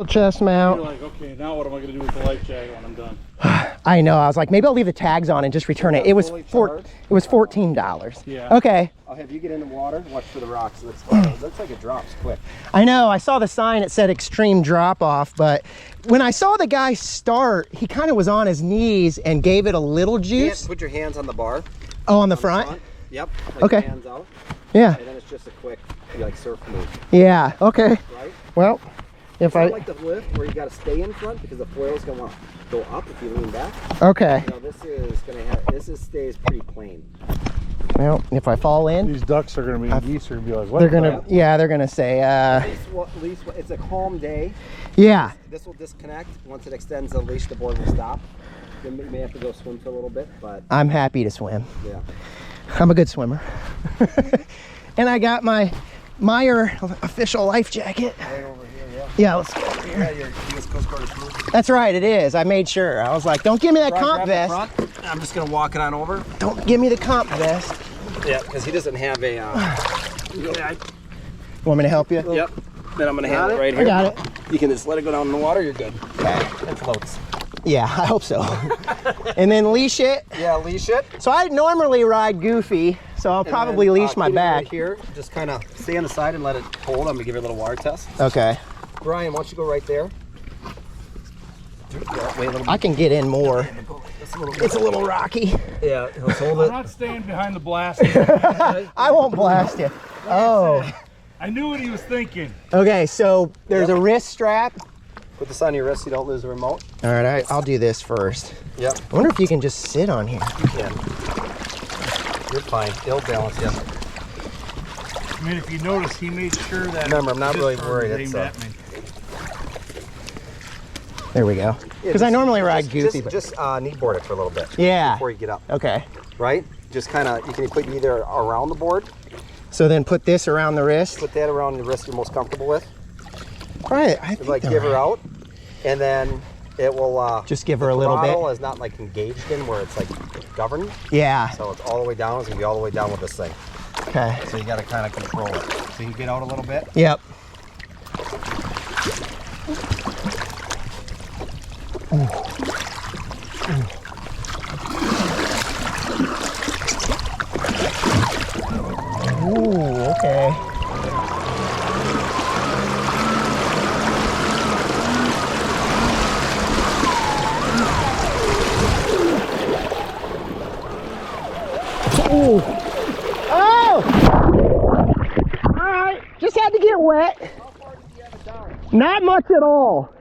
Chest mount. You're like, okay, now what am I going to do with the life jacket when I'm done? I know. I was like, maybe I'll leave the tags on and just return it. It was $14. Yeah. Okay. I'll have you get in the water and watch for the rocks. It looks like it drops quick. I know. I saw the sign. It said extreme drop off, but when I saw the guy start, he kind of was on his knees and gave it a little juice. Put your hands on the bar. Oh, on the front? Yep. Like okay. Hands out. Yeah. And then it's just a quick, like surf move. Yeah. Okay. Right. Well. If I like the lift where you got to stay in front because the foil's going to go up if you lean back. Okay. You know, this stays pretty plain. Well, if I fall in, these ducks are going to be geese are going to be like, what? They're going to, yeah, they're going to say, at least it's a calm day. Yeah. This will disconnect. Once it extends the leash, the board will stop. Then you may have to go swim for a little bit, but I'm happy to swim. Yeah. I'm a good swimmer. And I got my Meyer official life jacket. Right over here, yeah. Yeah, let's go over here. Yeah, your US Coast Guard approved. That's right, it is. I made sure. I was like, don't give me that comp vest. I'm just going to walk it on over. Don't give me the comp vest. Yeah, because he doesn't have a... You want me to help you? Yep. Then I'm going to have it right here. I got it. You can just let it go down in the water, you're good. Okay. It floats. Yeah, I hope so. And then leash it. Yeah, leash it. So I normally ride goofy, so I'll probably leash my back. Right here, just kind of stay on the side and let it hold. I'm going to give it a little water test. Okay. Brian, why don't you go right there? Yeah, wait a little I can get in more. It's a little rocky. Yeah, let's hold I'm it. not staying behind the blast. I won't blast you. Oh. I knew what he was thinking. Okay, so there's a wrist strap. Put this on your wrist so you don't lose the remote. All right, I'll do this first. Yep. I wonder if you can just sit on here. You can. You're fine. It'll balance you. I mean, if you notice, he made sure that... Remember, I'm not really worried. It's There we go. Because I normally ride goofy. Just kneeboard it for a little bit. Yeah. Before you get up. Okay. Right? Just kind of, you can put either around the board. So then put this around the wrist. Put that around the wrist you're most comfortable with. Right. I think like give her out, and then it will just give her a little bit. The throttle is not like engaged in where it's like governed. Yeah. So it's all the way down. It's gonna be all the way down with this thing. Okay. So you got to kind of control it. So you get out a little bit. Yep. Ooh, okay. Ooh. Oh! Alright, just had to get wet. How far did you have it down? Not much at all.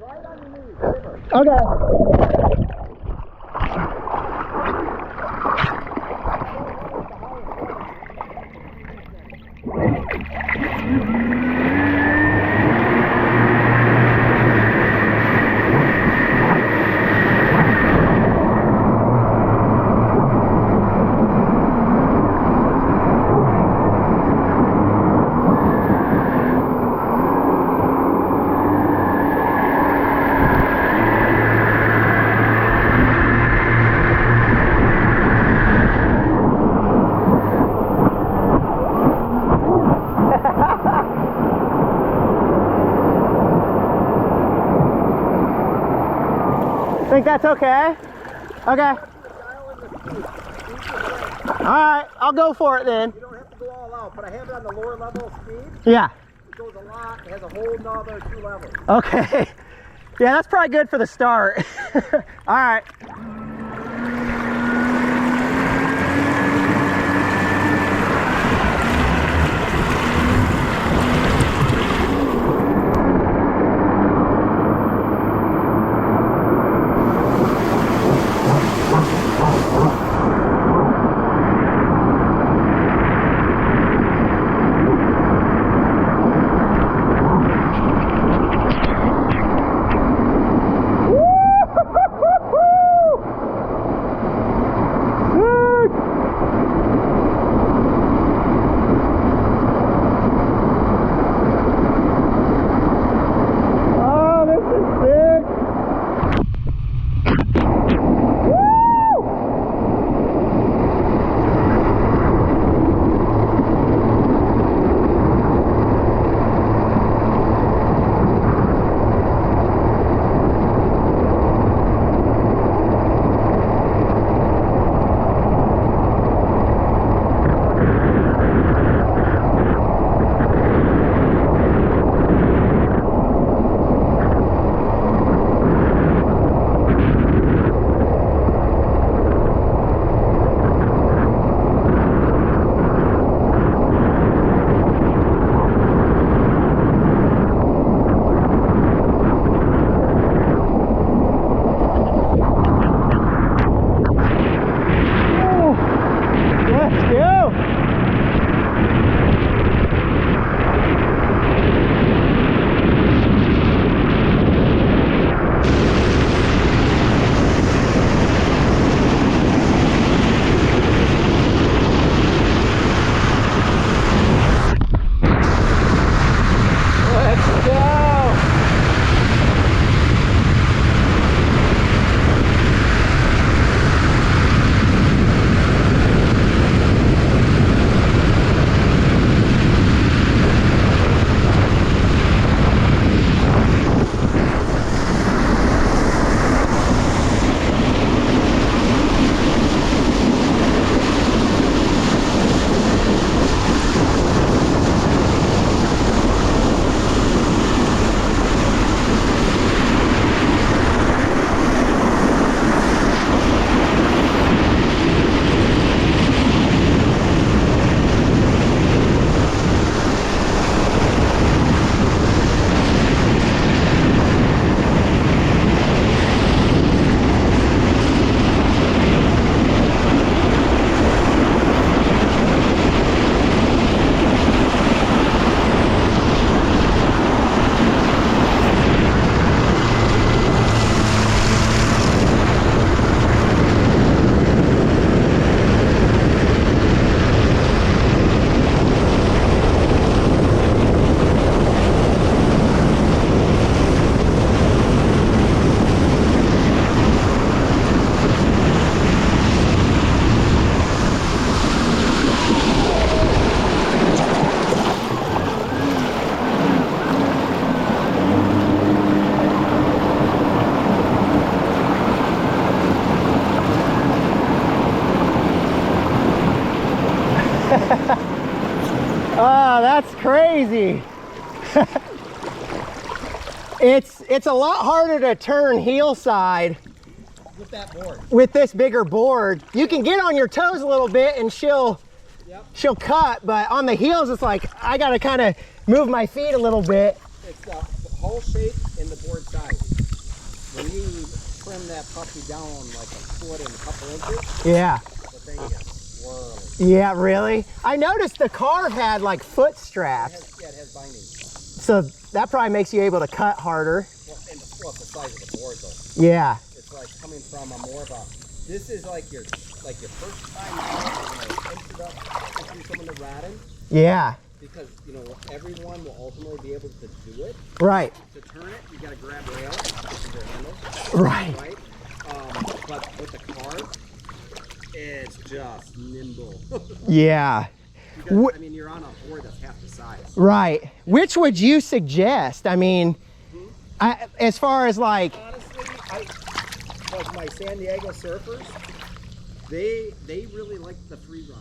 Right on your knees, river. Okay. Think that's okay? Okay. Alright, I'll go for it then. You don't have to go all out, but I have it on the lower level of speed. Yeah. It goes a lot. It has a whole nother 2 levels. Okay. Yeah, that's probably good for the start. Alright. crazy. It's a lot harder to turn heel side With that board. with this bigger board. You can get on your toes a little bit and she'll cut, but on the heels it's like I gotta kind of move my feet a little bit. It's the hole shape and the board size. When you trim that puppy down like a foot and a couple inches, Yeah. the thing gets swirly. Yeah, really? I noticed the carve had like foot straps, Yeah, it has binding. so that probably makes you able to cut harder. Well, and the size of the board though. Yeah. It's like coming from a more of a. This is like your first time you're gonna enter some of the Radinn, Yeah. because you know everyone will ultimately be able to do it. Right. To turn it, you gotta grab rail, which is your handle. Right. Right. But with the car, it's just nimble. Yeah. Because, I mean, you're on a board that's half the size. Right. Which would you suggest? I mean, as far as like. Honestly, like my San Diego surfers, they really like the free ride.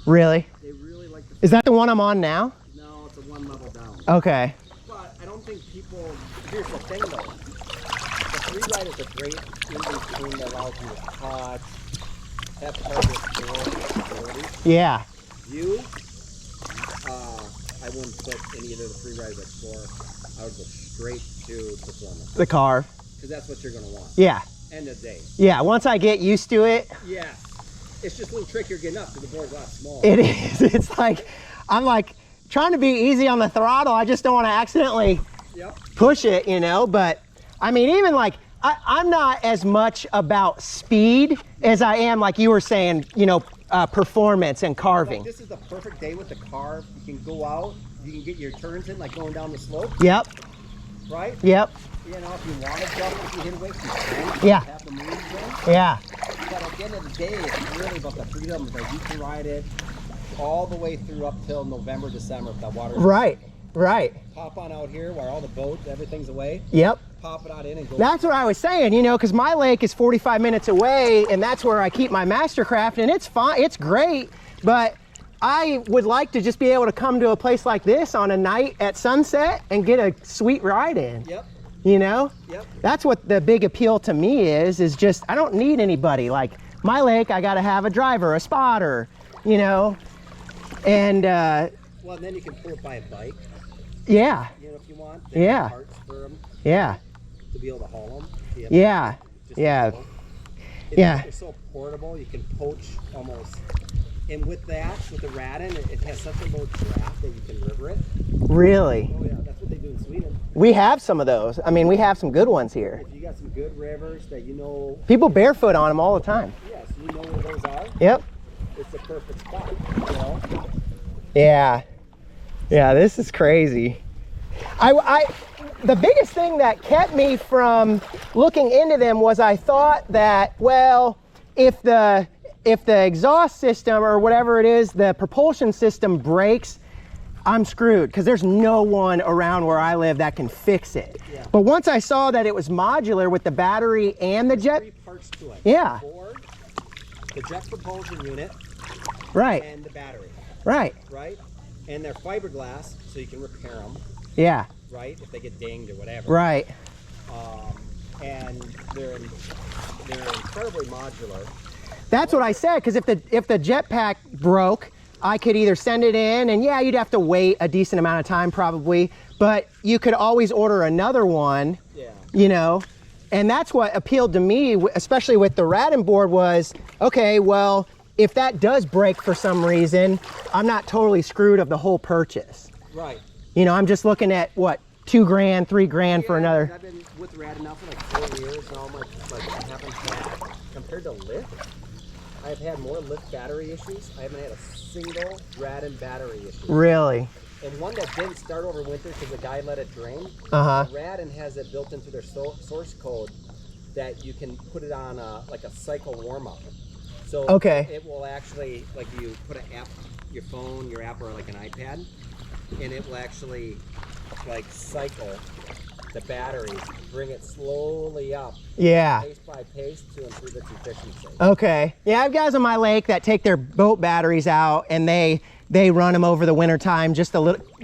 Really? They really like the. Is that the one I'm on now? No, it's a one level down. Okay. But I don't think people. Here's the thing though. The free ride is a great in-between that allows you to cut, have target flexibility. Yeah. You, I wouldn't put any of the free rides at score. I would go straight to performance. The carve. Because that's what you're going to want. Yeah. End of the day. Yeah. Once I get used to it. Yeah. It's just a little trickier getting up because the board's a lot smaller. It is. It's like, I'm like trying to be easy on the throttle. I just don't want to accidentally push it, you know? But I mean, even like, I'm not as much about speed as I am, like you were saying, you know, performance and carving. Like this is the perfect day with the carve. You can go out, you can get your turns in, like going down the slope. Yep. Right? Yep. You know, if you want to jump, if you hit away, you can. Yeah. Have the moves in. Yeah. But at the end of the day, it's really about the freedom that you can ride it all the way through up till November, December if that water. Right. Right. Pop on out here where all the boats, everything's away. Yep. Pop it out in and go. That's what I was saying, you know, because my lake is 45 minutes away and that's where I keep my Mastercraft, and it's fine, it's great, but I would like to just be able to come to a place like this on a night at sunset and get a sweet ride in. Yep. You know? Yep. That's what the big appeal to me is just, I don't need anybody. Like my lake, I got to have a driver, a spotter, you know, and well, and then you can pull it by a bike. Yeah. You know, if you want. Yeah. Parts for them. Yeah. To be able to haul them. Yeah. Yeah. Yeah. It's so portable, you can poach almost. And with that, with the Radinn, it has such a low draft that you can river it. Really? Oh yeah, that's what they do in Sweden. We have some of those. I mean, we have some good ones here. If you got some good rivers that you know. People barefoot on them all the time. Yes, you know where those are. Yep. It's the perfect spot, you know? Yeah. Yeah, this is crazy. The biggest thing that kept me from looking into them was I thought that, well, if the exhaust system or whatever it is, the propulsion system breaks, I'm screwed because there's no one around where I live that can fix it. Yeah. But once I saw that it was modular with the battery and the jet. 3 parts to it. Yeah. The board, the jet propulsion unit, right. And the battery. Right. Right? And they're fiberglass, so you can repair them. Yeah. Right? If they get dinged or whatever. Right. And they're incredibly modular. That's what I said, because if the jetpack broke, I could either send it in, and yeah, you'd have to wait a decent amount of time probably, but you could always order another one. Yeah. You know, and that's what appealed to me, especially with the Radinn board, was okay, well, if that does break for some reason, I'm not totally screwed of the whole purchase. Right. You know, I'm just looking at what, $2 grand, $3 grand for another. I've been with Radinn now for like 4 years, and all my I haven't had, compared to lift, I've had more lift battery issues. I haven't had a single Radinn battery issue. Really? And one that didn't start over winter because the guy let it drain. Radinn has it built into their source code that you can put it on like a cycle warm-up. So it will actually, like you put an app, your phone, your app, or like an iPad, and it will actually like cycle the batteries, bring it slowly up, Yeah. pace by pace, to improve its efficiency. Okay. Yeah, I have guys on my lake that take their boat batteries out and they run them over the winter time just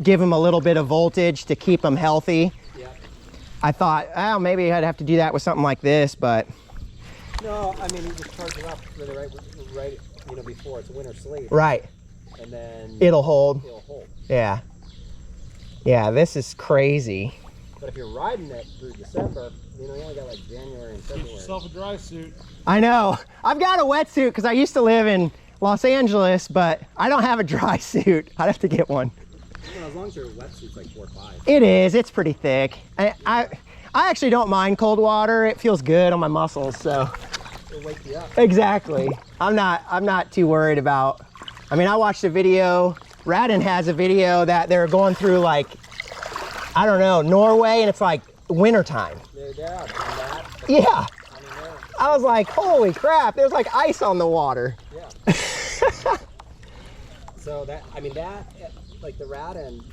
give them a little bit of voltage to keep them healthy. Yep. I thought, oh, maybe I'd have to do that with something like this, but No, I mean, you just charge it up really right, you know, before it's winter sleep. right. And then It'll hold. it'll hold. Yeah. Yeah, this is crazy. But if you're riding it through December, you know, you only got like January and Get February. yourself a dry suit. I know. I've got a wetsuit because I used to live in Los Angeles, but I don't have a dry suit. I'd have to get one. You know, as long as your wetsuit's like 4 or 5. It is. It's pretty thick. I actually don't mind cold water. It feels good on my muscles, so. It'll wake you up. Exactly. I'm not too worried about. I mean, I watched a video. Radinn has a video that they're going through, like, I don't know, Norway, and it's like wintertime. Yeah, Yeah. I was like, holy crap, there's like ice on the water. Yeah. So that, I mean, that, like the Radinn,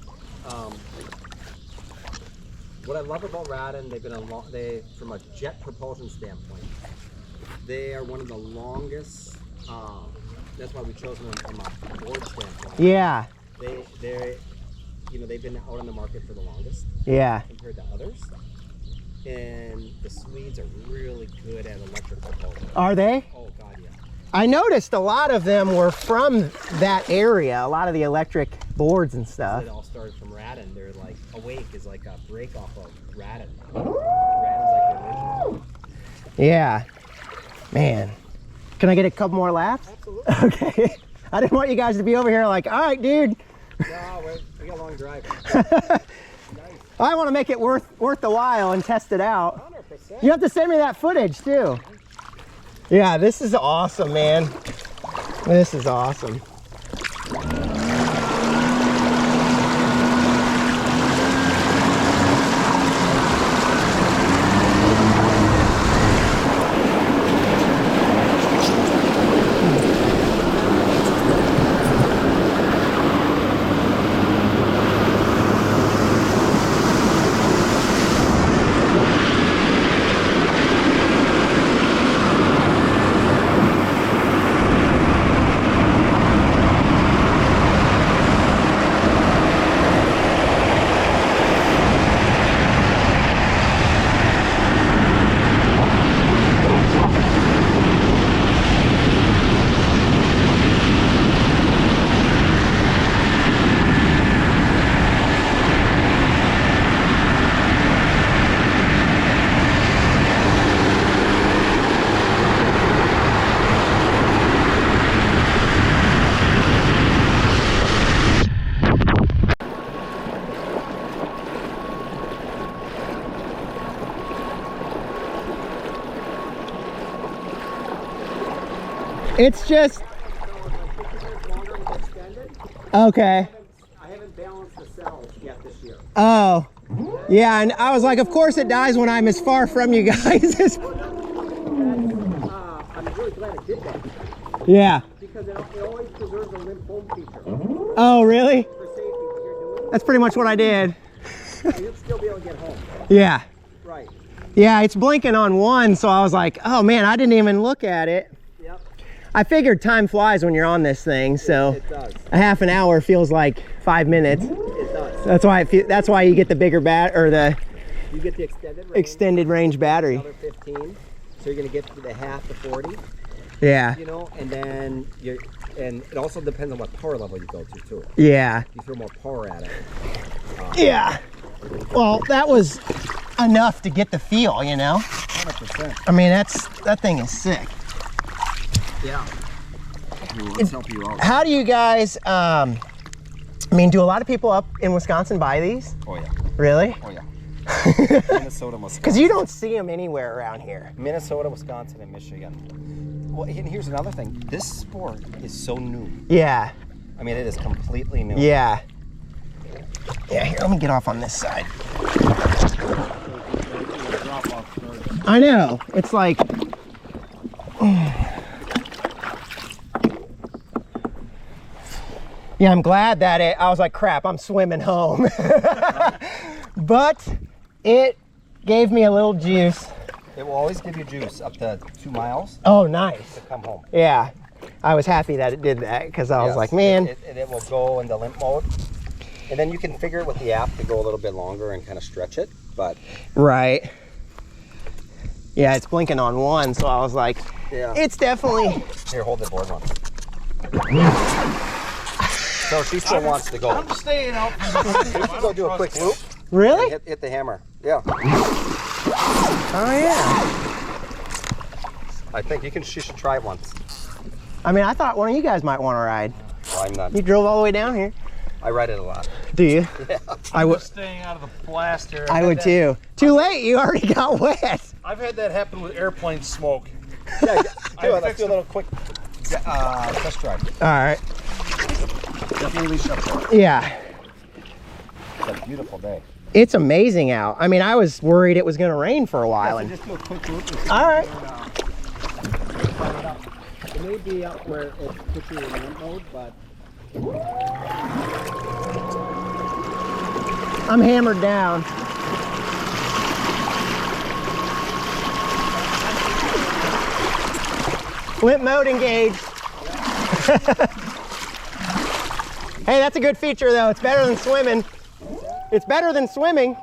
what I love about Radinn, they've been from a jet propulsion standpoint, they are one of the longest, that's why we chose them from a board standpoint. Yeah. They're, you know, they've been out on the market for the longest. Yeah. Compared to others. And the Swedes are really good at electric propulsion. Are they? Oh God, yeah. I noticed a lot of them were from that area, a lot of the electric boards and stuff. It all started from Radinn. They're like, Awake is like a break off of Radinn. Radinn's like the original. Yeah. Man. Can I get a couple more laps? Absolutely. Okay. I didn't want you guys to be over here like, all right, dude. No, we got a long drive. I want to make it worth the while and test it out. 100%. You have to send me that footage too. Yeah, this is awesome, man. This is awesome. It's just okay. I haven't balanced the cells yet this year. Oh, yeah, and I was like, of course it dies when I'm as far from you guys as. I'm really glad it did that Yeah. because it always preserves a limp home feature Oh, really? for safety. What you're doing, That's pretty much what I did. you'll still be able to get home. Yeah. Right. Yeah, it's blinking on 1, so I was like, oh man, I didn't even look at it. Yep. I figured time flies when you're on this thing, so It does. a half an hour feels like 5 minutes. It does. That's why you get the bigger the You get the extended range. extended range battery. Another 15. So you're gonna get to the half to 40. Yeah. You know, and then and it also depends on what power level you go to too. Yeah. You throw more power at it. Yeah. Well, that was enough to get the feel, you know? 100%. I mean, that thing is sick. Yeah. Let's help you out. How do you guys, I mean, do a lot of people up in Wisconsin buy these? Oh yeah. Really? Oh yeah. Minnesota, Wisconsin. Because you don't see them anywhere around here. Minnesota, Wisconsin, and Michigan. Well, and here's another thing. This sport is so new. Yeah. I mean, it is completely new. Yeah. Yeah, here, let me get off on this side. I know. It's like... Yeah, I'm glad that I was like, crap, I'm swimming home. But it gave me a little juice. It will always give you juice up to 2 miles Oh, nice. to come home. Yeah. I was happy that it did that because I was like, man. It will go into limp mode. And then you can figure it with the app to go a little bit longer and kind of stretch it. But Right. Yeah, it's blinking on 1, so I was like, yeah, it's definitely. Here, hold the board one. So she still wants to go. I'm staying out. Go do a quick loop. Really? Hit the hammer. Yeah. Oh, yeah. I think she should try it once. I mean, I thought one of you guys might want to ride. Well, I'm not. You drove all the way down here. I ride it a lot. Do you? Yeah. I would. Staying out of the blast here. I would too. Too late. You already got wet. I've had that happen with airplane smoke. Yeah, let's do a little quick test drive. All right. Definitely leash up there. Yeah. It's a beautiful day. It's amazing out. I mean, I was worried it was going to rain for a while. So just do a quick loop. All right. It may be up where it puts you in limp mode, but I'm hammered down. Limp mode engaged. Hey, that's a good feature though. It's better than swimming. It's better than swimming.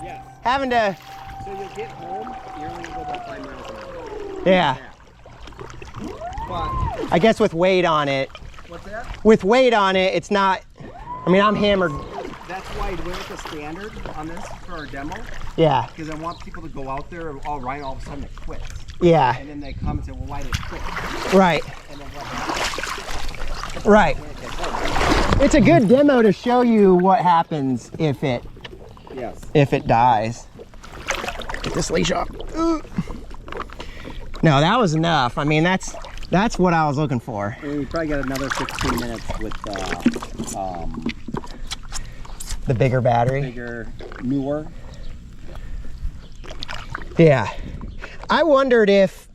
yes. Having to, So you'll get home, you're only go about 5 miles an hour. yeah. But I guess with weight on it, what's that? with weight on it, it's not, I mean, I'm hammered. That's why I went with the standard on this for our demo, Yeah, because I want people to go out there all right, all of a sudden it quits. yeah, And then they come and say, well, why did it quit? right, And then what happens? right. When it gets home. It's a good demo to show you what happens if it Yes. dies. Get this leash off. Ooh. No, that was enough. I mean, that's what I was looking for. And we probably got another 15 minutes with The bigger battery. bigger, newer. Yeah. I wondered if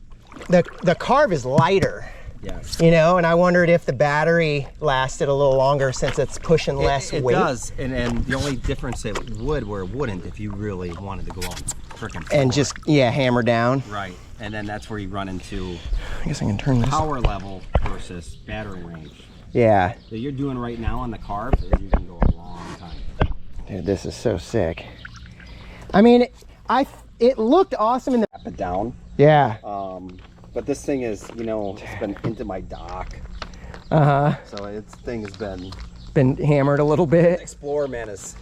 the carb is lighter, Yes. you know, and I wondered if the battery lasted a little longer since it's pushing less it weight. does, and the only difference it would where it wouldn't if you really wanted to go out freaking And just, yeah, hammer down. right, and then that's where you run into I guess I can turn this. power level versus battery range. Yeah. That you're doing right now on the carb, is you can go a long time. Dude, this is so sick. I mean, it looked awesome in the. Up and down. Yeah. But this thing is, you know, it's been into my dock, Uh-huh. so its thing has Been hammered a little bit. Explorer, man, it's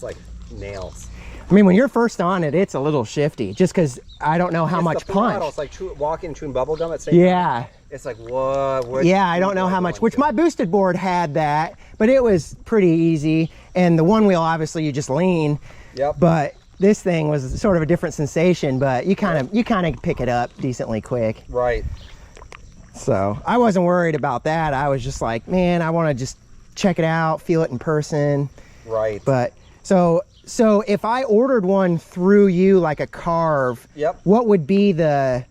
like nails. I mean, when you're first on it, it's a little shifty, just because I don't know how It's much the throttle. punch. It's like walking and chewing bubble gum at the same time. Yeah. It's like, what? Yeah, I don't know how much, which my boosted board had that, but it was pretty easy. And the one wheel, obviously, you just lean. Yep. But this thing was sort of a different sensation, but you kind of pick it up decently quick. Right. So I wasn't worried about that. I was just like, man, I want to just check it out, feel it in person. Right. But so if I ordered one through you, like a carve, Yep. what would be the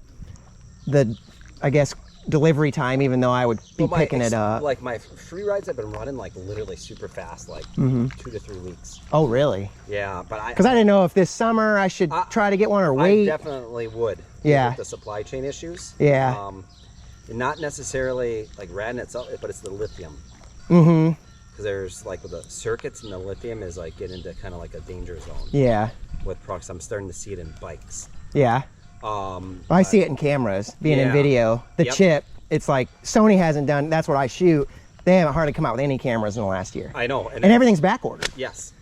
I guess delivery time, even though I would be Well, picking it up? Like my free rides have been running like literally super fast, like 2 to 3 weeks. Oh, really? Yeah, but Because I didn't know if this summer I should try to get one or I wait. definitely would. Yeah. With the supply chain issues. Yeah. Not necessarily like Radinn itself, but it's the lithium. Mm-hmm. Because there's like with the circuits and the lithium is like get into kind of like a danger zone Yeah. with products. I'm starting to see it in bikes. Yeah. I see it in cameras, being in Yeah. video. The Yep. chip, it's like Sony hasn't done, that's what I shoot. They haven't hardly come out with any cameras in the last year. I know. And everything's back ordered. Yes.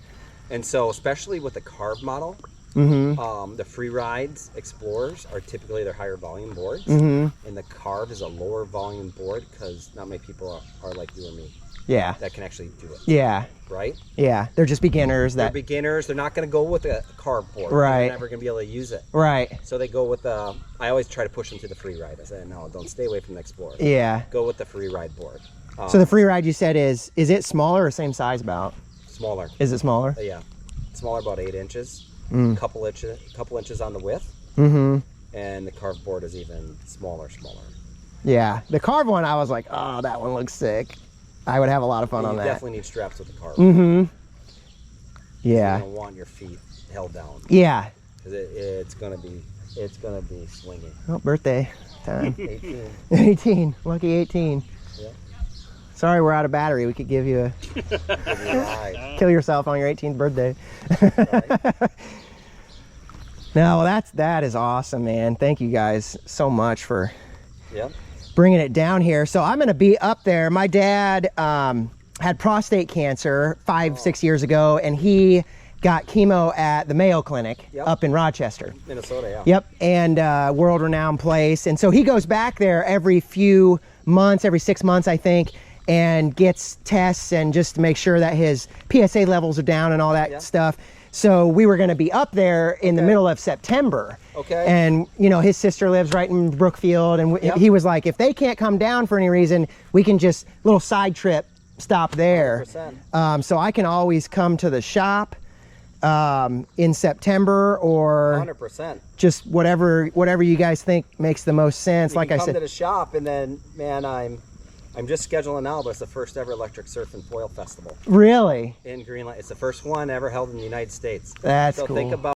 And so especially with the carb model, the free rides Explorers are typically their higher volume boards. And the carb is a lower volume board because not many people are like you or me Yeah. that can actually do it. Yeah. Right? Yeah. They're just beginners They're that. beginners. They're not going to go with a carb board. Right. They're never going to be able to use it. Right. So they go with the, I always try to push them to the free ride. I said, no, don't stay away from the Explorer. Yeah. Go with the free ride board. So the free ride you said is it smaller or same size about? Smaller. Is it smaller? Yeah. Smaller, about 8 inches. Couple inches on the width. Mm-hmm. And the carb board is even smaller. Yeah. The carve one, I was like, oh, that one looks sick. I would have a lot of fun And on you that. definitely need straps with the carb. Mm-hmm. You're Yeah. going to want your feet held down. Yeah. because it's gonna be swinging. Oh, birthday time. 18. 18. Lucky 18. Yeah. Sorry, we're out of battery. We could give you a kill yourself on your 18th birthday. No, well, that is awesome, man. Thank you guys so much for bringing it down here. So I'm going to be up there. My dad had prostate cancer 5-6 years ago, and he got chemo at the Mayo Clinic up in Rochester, Minnesota. Yeah. Yep, and world-renowned place. And so he goes back there every few months, every 6 months, I think, and gets tests and just to make sure that his PSA levels are down and all that stuff. So we were going to be up there in the middle of September. Okay. And, you know, his sister lives right in Brookfield, and he was like, if they can't come down for any reason, we can just, little side trip, stop there. 100%. So I can always come to the shop in September, or 100%. just whatever you guys think makes the most sense. Like I said, come to the shop, and then, man, I'm just scheduling now, but it's the first ever electric surf and foil festival really, in Greenland. It's the first one ever held in the United States. That's so cool. think about